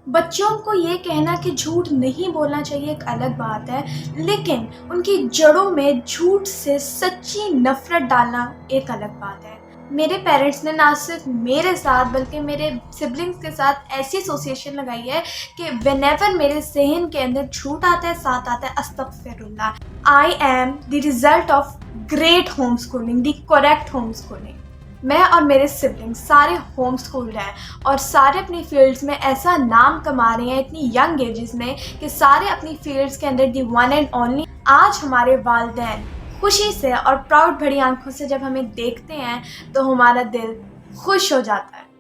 बच्चों को ये कहना कि झूठ नहीं बोलना चाहिए एक अलग बात है, लेकिन उनकी जड़ों में झूठ से सच्ची नफ़रत डालना एक अलग बात है। मेरे पेरेंट्स ने ना सिर्फ मेरे साथ बल्कि मेरे सिबलिंग्स के साथ ऐसी एसोसिएशन लगाई है कि व्हेनेवर मेरे ज़हन के अंदर झूठ आता है, साथ आता है अस्तगफिरुल्लाह। I am the result of great home schooling, the correct home schooling. मैं और मेरे सिबलिंग्स सारे होम स्कूल्ड हैं और सारे अपनी फील्ड्स में ऐसा नाम कमा रहे हैं इतनी यंग एजेस में कि सारे अपनी फील्ड्स के अंदर दी वन एंड ओनली। आज हमारे वालिदैन खुशी से और प्राउड भरी आंखों से जब हमें देखते हैं तो हमारा दिल खुश हो जाता है।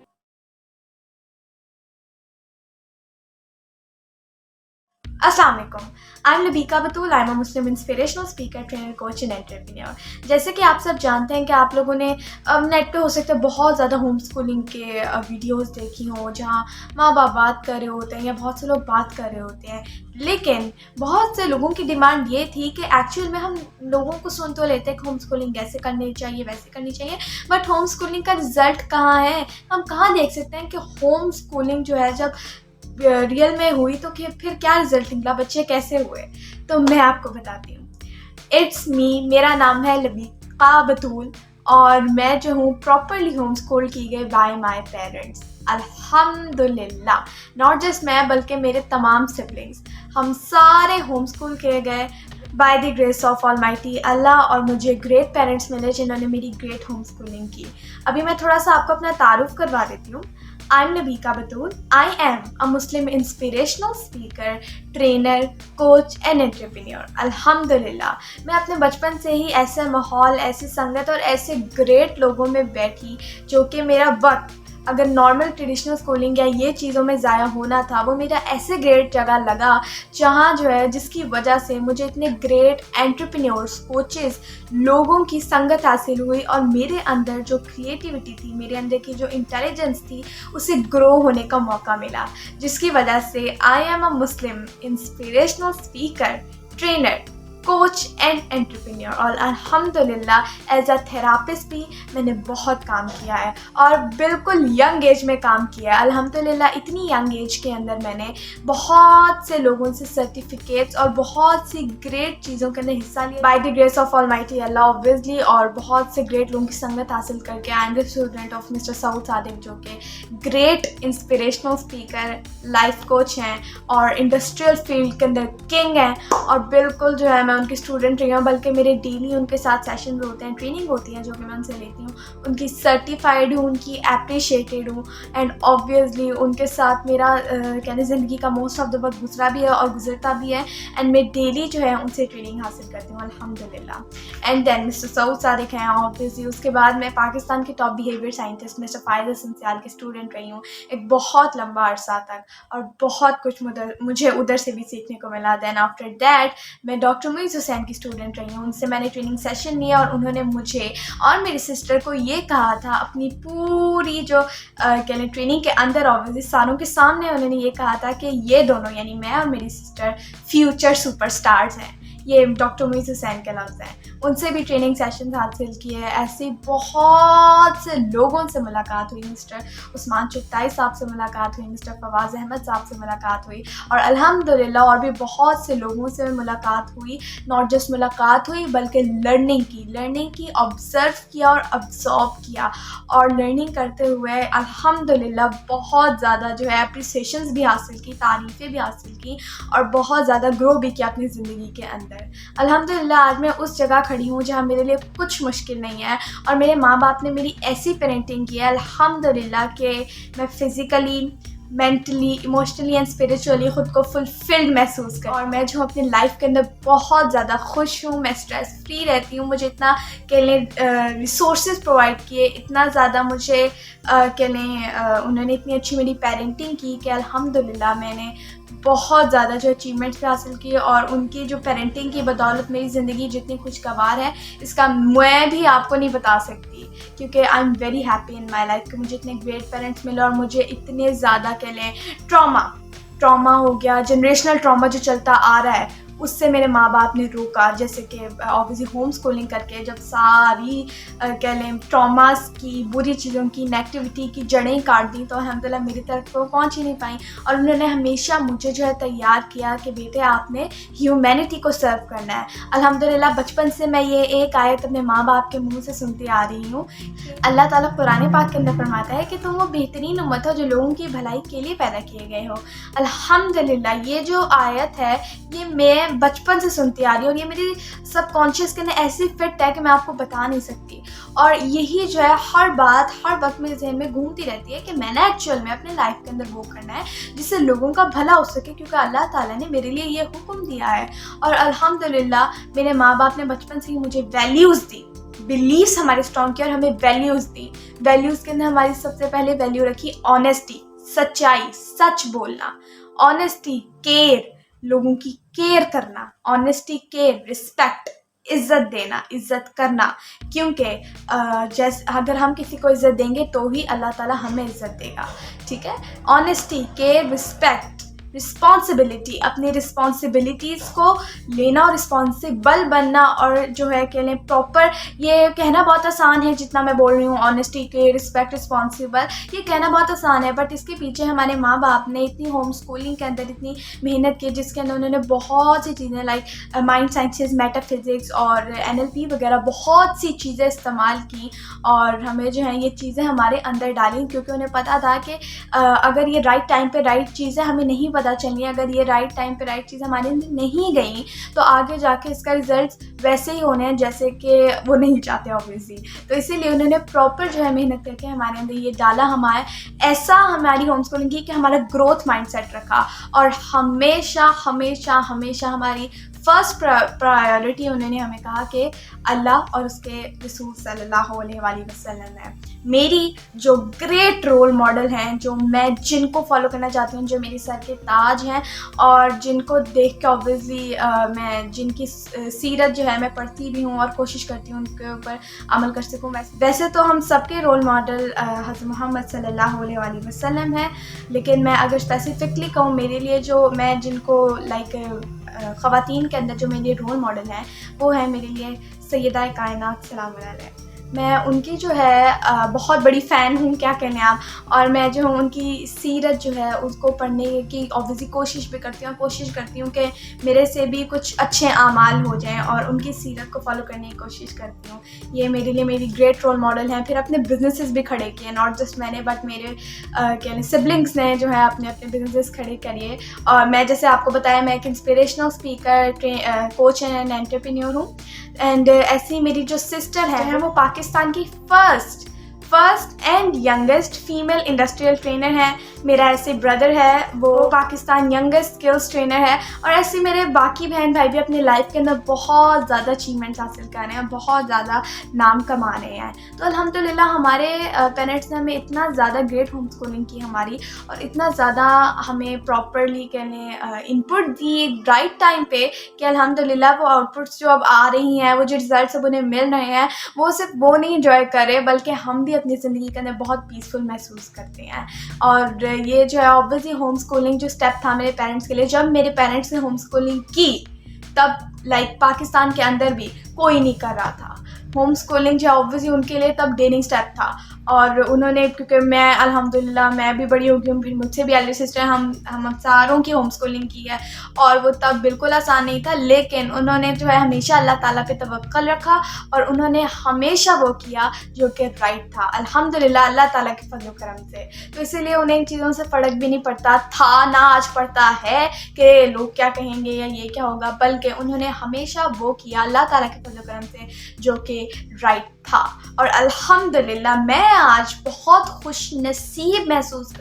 अस्सलाम वालेकुम। I am Labika Batool. I am a Muslim inspirational speaker, trainer, coach and entrepreneur. जैसे कि आप सब जानते हैं कि आप लोगों ने नेट पे हो सकता है बहुत ज़्यादा होम स्कूलिंग के वीडियोस देखी हों जहाँ माँ बाप बात कर रहे होते हैं या बहुत से लोग बात कर रहे होते हैं, लेकिन बहुत से लोगों की डिमांड ये थी कि एक्चुअल में हम लोगों को सुन तो लेते हैं कि होम स्कूलिंग कैसे करनी चाहिए, वैसे करनी चाहिए, बट होम स्कूलिंग का रिज़ल्ट कहाँ है? हम कहाँ देख सकते हैं कि होम स्कूलिंग जो है जब रियल में हुई तो फिर क्या रिजल्ट निकला, बच्चे कैसे हुए? तो मैं आपको बताती हूँ। इट्स मी, मेरा नाम है लबीका बतूल और मैं जो हूँ प्रॉपरली होम स्कूल की गई बाय माय पेरेंट्स, अल्हम्दुलिल्लाह। नॉट जस्ट मैं बल्कि मेरे तमाम सिबलिंग्स, हम सारे होम स्कूल किए गए by the grace of almighty Allah. और मुझे ग्रेट पेरेंट्स मिले जिन्होंने मेरी ग्रेट होम स्कूलिंग की। अभी मैं थोड़ा सा आपको अपना तारुफ करवा देती हूँ। I am Labika Batool. I am a Muslim inspirational speaker, trainer, coach and entrepreneur. अल्हम्दुलिल्लाह मैं अपने बचपन से ही ऐसे माहौल, ऐसी संगत और ऐसे ग्रेट लोगों में बैठी जो कि मेरा वक्त अगर नॉर्मल ट्रेडिशनल स्कूलिंग या ये चीज़ों में ज़ाया होना था, वो मेरा ऐसे ग्रेट जगह लगा जहाँ जो है जिसकी वजह से मुझे इतने ग्रेट एंटरप्रेन्योर्स, कोचेस, लोगों की संगत हासिल हुई और मेरे अंदर जो क्रिएटिविटी थी, मेरे अंदर की जो इंटेलिजेंस थी, उसे ग्रो होने का मौका मिला, जिसकी वजह से आई am a Muslim inspirational speaker, trainer, coach and entrepreneur. और अल्हम्दुलिल्लाह एज अ थेरापिस्ट भी मैंने बहुत काम किया है और बिल्कुल यंग एज में काम किया है। अल्हम्दुलिल्लाह इतनी यंग एज के अंदर मैंने बहुत से लोगों से सर्टिफिकेट्स और बहुत सी ग्रेट चीज़ों के अंदर हिस्सा लिया bye the grace of almighty Allah obviously. और बहुत से ग्रेट लोगों की संगत हासिल करके आई am the student of mister Saud Sadiq, जो कि great inspirational speaker, life coach हैं और इंडस्ट्रियल फील्ड के अंदर किंग हैं। और बिल्कुल जो है मैं उनकी स्टूडेंट रही हूँ, बल्कि मेरे डेली उनके साथ सेशन होते हैं, ट्रेनिंग होती है जो कि मैं उनसे लेती हूँ, उनकी सर्टिफाइड हूँ, उनकी अप्रिशिएटेड हूँ एंड ऑब्वियसली उनके साथ मेरा कहने ज़िंदगी का मोस्ट ऑफ द वक्त गुजरा भी है और गुजरता भी है एंड मैं डेली जो है उनसे ट्रेनिंग हासिल करती हूँ अल्हम्दुलिल्लाह। And then mister Saud Sadiq हैं ऑब्वियसली। उसके बाद मैं पाकिस्तान के top behaviour scientist mister Faiz Hasan Sial की स्टूडेंट रही हूँ एक बहुत लंबा अरसा तक और बहुत कुछ मुझे उधर से भी सीखने को मिला। देन आफ्टर दैट मैं डॉक्टर मुइज़ हुसैन की स्टूडेंट रही हूँ, उनसे मैंने ट्रेनिंग सेशन लिया और उन्होंने मुझे और मेरी सिस्टर को ये कहा था अपनी पूरी जो कह लें ट्रेनिंग के अंदर ऑब्वियसली सारों के सामने उन्होंने ये कहा था कि ये दोनों यानी मैं और मेरी सिस्टर फ्यूचर सुपरस्टार्स हैं। ये डॉक्टर मुइज़ हुसैन के लफ्ज़ हैं। उनसे भी ट्रेनिंग सेशन हासिल किए हैं। ऐसे बहुत से लोगों से मुलाकात हुई, मिस्टर उस्मान चुगताई साहब से मुलाकात हुई, मिस्टर फवाज़ अहमद साहब से मुलाकात हुई और अल्हम्दुलिल्लाह और भी बहुत से लोगों से मुलाकात हुई। नॉट जस्ट मुलाकात हुई बल्कि लर्निंग की, ऑब्ज़र्व किया और अब्सॉर्ब किया और लर्निंग करते हुए अल्हम्दुलिल्लाह बहुत ज़्यादा जो है एप्रिसिएशंस भी हासिल की, तारीफ़ें भी हासिल की और बहुत ज़्यादा ग्रो भी किया अपनी ज़िंदगी के अंदर। अल्हम्दुलिल्लाह आज मैं उस जगह खड़ी हूँ जहाँ मेरे लिए कुछ मुश्किल नहीं है और मेरे माँ बाप ने मेरी ऐसी पेरेंटिंग की है अल्हम्दुलिल्लाह कि मैं physically, mentally, emotionally and spiritually ख़ुद को फुलफिल्ड महसूस कर और मैं जो अपनी लाइफ के अंदर बहुत ज़्यादा खुश हूँ। मैं स्ट्रेस फ्री रहती हूँ। मुझे इतना कह लें रिसोर्सेज प्रोवाइड किए, इतना ज़्यादा मुझे कह लें उन्होंने इतनी अच्छी मेरी पेरेंटिंग की कि अल्हम्दुलिल्लाह मैंने बहुत ज़्यादा जो अचीवमेंट्स भी हासिल किए और उनकी जो पेरेंटिंग की बदौलत मेरी ज़िंदगी जितनी खुशगवार है इसका मैं भी आपको नहीं बता सकती, क्योंकि I am very happy in my life कि मुझे इतने ग्रेट पेरेंट्स मिले और मुझे इतने ज़्यादा कह लें ट्रॉमा हो गया, जनरेशनल ट्रॉमा जो चलता आ रहा है उससे मेरे माँ बाप ने रोका। जैसे कि ऑब्वियसली होम स्कूलिंग करके जब सारी कह लें ट्रॉमास की, बुरी चीज़ों की, नेगेटिविटी की जड़ें काट दी तो अल्हम्दुलिल्लाह मेरी तरफ तो पहुँच ही नहीं पाई। और उन्होंने हमेशा मुझे जो है तैयार किया कि बेटे आपने ह्यूमैनिटी को सर्व करना है। अल्हम्दुलिल्लाह बचपन से मैं ये एक आयत अपने माँ बाप के मुँह से सुनती आ रही हूँ। अल्लाह ताला कुरान पाक के अंदर फरमाता है कि तुम वो बेहतरीन उम्मत हो जो लोगों की भलाई के लिए पैदा किए गए हो। अल्हम्दुलिल्लाह ये जो आयत है ये मैं बचपन से सुनती आ रही हूँ और ये मेरी सबकॉन्शियस के अंदर ऐसी फिट है कि मैं आपको बता नहीं सकती। और यही जो है हर बात हर वक्त मेरे जहन में घूमती रहती है कि मैंने एक्चुअल में अपने लाइफ के अंदर वो करना है जिससे लोगों का भला हो सके, क्योंकि अल्लाह ताला ने मेरे लिए ये हुक्म दिया है। और अल्हम्दुलिल्लाह मेरे माँ बाप ने बचपन से ही मुझे वैल्यूज़ दी, बिलीव्स हमारे स्ट्रॉन्ग किए और हमें वैल्यूज़ दी। वैल्यूज़ के अंदर हमारी सबसे पहले वैल्यू रखी ऑनेस्टी, सच्चाई, सच बोलना। ऑनेस्टी, केयर, लोगों की केयर करना। ऑनेस्टी, केयर, रिस्पेक्ट, इज़्ज़त देना, इज़्ज़त करना। क्योंकि जैसे अगर हम किसी को इज़्ज़त देंगे तो ही अल्लाह ताला हमें इज़्ज़त देगा। ठीक है। ऑनेस्टी, केयर, रिस्पेक्ट, रिस्पॉन्सिबिलिटी, अपनी रिस्पॉन्सिबिलिटीज़ को लेना और रिस्पॉन्सिबल बनना। और जो है कह लें प्रॉपर, ये कहना बहुत आसान है जितना मैं बोल रही हूँ, ऑनेस्टी के रिस्पेक्ट रिस्पॉन्सिबल, ये कहना बहुत आसान है, बट इसके पीछे हमारे माँ बाप ने इतनी होम स्कूलिंग के अंदर इतनी मेहनत की जिसके अंदर उन्होंने बहुत सी चीज़ें लाइक माइंड साइंसेस, मेटाफिज़िक्स और NLP वगैरह बहुत सी चीज़ें इस्तेमाल की और हमें जो है ये चीज़ें हमारे अंदर डाली, क्योंकि उन्हें पता था कि अगर ये राइट टाइम पे राइट चीज़ें हमें नहीं पता चली, अगर ये राइट टाइम पे राइट चीज़ हमारे अंदर नहीं गई तो आगे जाके इसका रिजल्ट वैसे ही होने हैं जैसे कि वो नहीं चाहते ऑब्वियसली। तो इसीलिए उन्होंने प्रॉपर जो है मेहनत करके हमारे अंदर ये डाला, हमारे ऐसा हमारी होम स्कूलिंग की कि हमारा ग्रोथ माइंडसेट रखा। और हमेशा हमेशा हमेशा हमारी फर्स्ट प्रायोरिटी उन्होंने हमें कहा कि अल्लाह और उसके रसूल सल्लल्लाहु अलैहि वसल्लम है। मेरी जो ग्रेट रोल मॉडल हैं, जो मैं जिनको फॉलो करना चाहती हूँ, जो मेरी सर के ताज हैं और जिनको देख के ऑब्वियसली मैं जिनकी सीरत जो है मैं पढ़ती भी हूँ और कोशिश करती हूँ उनके ऊपर अमल कर सकूँ। वैसे तो हम सबके रोल मॉडल हज़रत मोहम्मद सल्लल्लाहु अलैहि वसल्लम है, लेकिन मैं अगर स्पेसिफिकली कहूँ मेरे लिए जो मैं जिनको लाइक ख़वातीन के अंदर जो मेरे रोल मॉडल हैं वो है मेरे लिए सैयदा कायनात सलाम अलैहा। मैं उनकी जो है बहुत बड़ी फ़ैन हूँ, क्या कहने आप। और मैं जो हूँ उनकी सीरत जो है उसको पढ़ने की ऑब्वियसली कोशिश भी करती हूँ, कोशिश करती हूँ कि मेरे से भी कुछ अच्छे आमाल हो जाएं और उनकी सीरत को फॉलो करने की कोशिश करती हूँ। ये मेरे लिए मेरी ग्रेट रोल मॉडल हैं। फिर अपने बिजनेसेस भी खड़े किए, नॉट जस्ट मैंने बट मेरे क्या सिबलिंग्स ने जो है अपने अपने बिजनेस खड़े करिए। और मैं जैसे आपको बताया मैं एक inspirational speaker, coach and entrepreneur हूँ। एंड ऐसी मेरी जो सिस्टर है वो पाकिस्तान की first and youngest female industrial trainer है। मेरा ऐसे ब्रदर है वो पाकिस्तान यंगेस्ट स्किल्स ट्रेनर है। और ऐसे मेरे बाकी बहन भाई भी अपनी लाइफ के अंदर बहुत ज़्यादा अचीवमेंट्स हासिल कर रहे हैं, बहुत ज़्यादा नाम कमा रहे हैं। तो अल्हम्दुलिल्लाह हमारे पेरेंट्स ने हमें इतना ज़्यादा ग्रेट होम स्कूलिंग की हमारी, और इतना ज़्यादा हमें प्रॉपरली कहने इनपुट दी राइट टाइम पे कि अल्हम्दुलिल्लाह वो आउटपुट्स जो अब आ रही हैं, वो जो रिज़ल्ट अब उन्हें मिल रहे हैं, वो सिर्फ वो नहीं इंजॉय करे बल्कि हम भी अपनी ज़िंदगी के अंदर बहुत पीसफुल महसूस करते हैं। और ये जो है ऑब्वियसली होम स्कूलिंग जो स्टेप था मेरे पेरेंट्स के लिए, जब मेरे पेरेंट्स ने होम स्कूलिंग की तब लाइक पाकिस्तान के अंदर भी कोई नहीं कर रहा था। होम स्कूलिंग जो ऑब्वियसली उनके लिए तब डेयरिंग स्टेप था। और उन्होंने, क्योंकि मैं अल्हम्दुलिल्लाह मैं भी बड़ी हो गई हूँ, फिर मुझसे भी एल्डर सिस्टर, हम सारों की होम स्कूलिंग की है और वो तब बिल्कुल आसान नहीं था। लेकिन उन्होंने जो है हमेशा अल्लाह ताला पे तवक्कल रखा और उन्होंने हमेशा वो किया जो कि राइट था, अल्हम्दुलिल्लाह अल्लाह ताला के फज़ल व करम से। तो इसीलिए उन्हें इन चीज़ों से फ़र्क भी नहीं पड़ता था, ना आज पड़ता है कि लोग क्या कहेंगे या ये क्या होगा, बल्कि उन्होंने हमेशा वो किया अल्लाह ताला के फज़ल व करम से जो कि राइट था। और अल्हम्दुलिल्लाह मैं आज बहुत खुश नसीब महसूस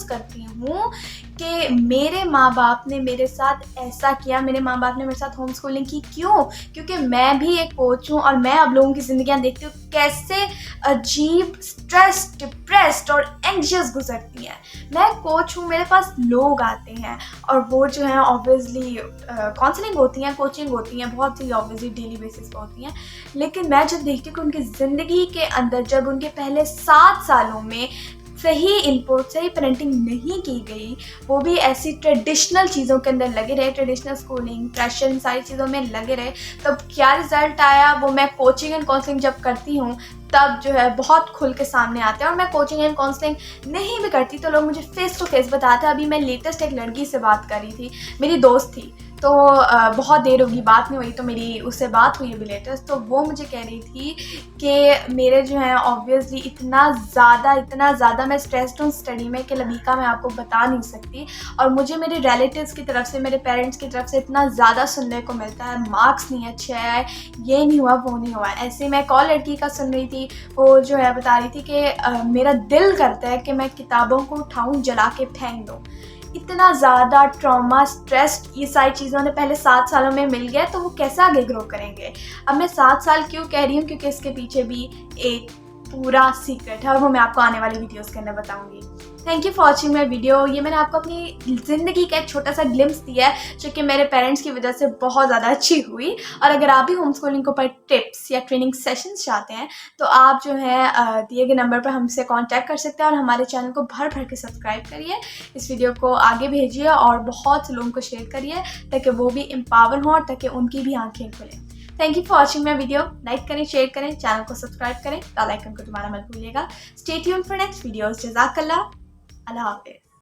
करती हूँ कि मेरे माँ बाप ने मेरे साथ ऐसा किया, मेरे माँ बाप ने मेरे साथ होम स्कूलिंग की। क्यों? क्योंकि मैं भी एक कोच हूँ और मैं अब लोगों की ज़िंदगियाँ देखती हूँ कैसे अजीब, स्ट्रेस, डिप्रेस्ड और एंग्शियस गुजरती हैं। मैं कोच हूँ, मेरे पास लोग आते हैं और वो जो है ऑब्वियसली काउंसलिंग होती हैं, कोचिंग होती हैं, बहुत सी ऑब्वियसली डेली बेसिस पर होती हैं। लेकिन मैं जब देखती हूँ कि उनकी ज़िंदगी के अंदर जब उनके पहले 7 सालों में सही इनपुट, सही पेरेंटिंग नहीं की गई, वो भी ऐसी ट्रेडिशनल चीज़ों के अंदर लगे रहे, ट्रेडिशनल स्कूलिंग, प्रेशर, इन सारी चीज़ों में लगे रहे, तब क्या रिज़ल्ट आया वो मैं कोचिंग एंड काउंसलिंग जब करती हूँ तब जो है बहुत खुल के सामने आते हैं। और मैं कोचिंग एंड काउंसलिंग नहीं भी करती तो लोग मुझे फेस टू फेस बताते हैं। अभी मैं लेटेस्ट एक लड़की से बात कर रही थी, मेरी दोस्त थी, तो बहुत देर होगी बात नहीं हुई, तो मेरी उससे बात हुई अभी लेटेस्ट, तो वो मुझे कह रही थी कि मेरे जो है ऑब्वियसली इतना ज़्यादा मैं स्ट्रेस्ड हूँ स्टडी में कि लबीका मैं आपको बता नहीं सकती। और मुझे मेरे रिलेटिव्स की तरफ से, मेरे पेरेंट्स की तरफ से इतना ज़्यादा सुनने को मिलता है, मार्क्स नहीं अच्छे आए, ये नहीं हुआ, वो नहीं हुआ। ऐसे मैं एक और लड़की का सुन रही थी, वो जो है बता रही थी कि मेरा दिल करता है कि मैं किताबों को उठाऊँ, जला के फेंक दूँ। इतना ज़्यादा ट्रॉमा, स्ट्रेस, ये सारी चीज़ें उन्हें पहले 7 सालों में मिल गया, तो वो कैसे आगे ग्रो करेंगे। अब मैं 7 साल क्यों कह रही हूँ, क्योंकि इसके पीछे भी एक पूरा सीक्रेट है और वो मैं आपको आने वाली वीडियोस के अंदर बताऊंगी। Thank you for watching my video. ये मैंने आपको अपनी ज़िंदगी का एक छोटा सा ग्लिम्स दिया है जो कि मेरे पेरेंट्स की वजह से बहुत ज़्यादा अच्छी हुई। और अगर आप भी होम स्कूलिंग के ऊपर टिप्स या ट्रेनिंग सेशंस चाहते हैं तो आप जो है दिए गए नंबर पर हमसे कांटेक्ट कर सकते हैं और हमारे चैनल को भर भर के सब्सक्राइब करिए, इस वीडियो को आगे भेजिए और बहुत से लोगों को शेयर करिए ताकि वो भी एम्पावर हों और ताकि उनकी भी आंखें खुलें। Thank you for watching my video. Like करें, शेयर करें, चैनल को सब्सक्राइब करें, बेल आइकन को दबाना मत भूलिएगा। Stay tuned for next videos. जज़ाकल्लाह। अल्लाह हाफ़िज़।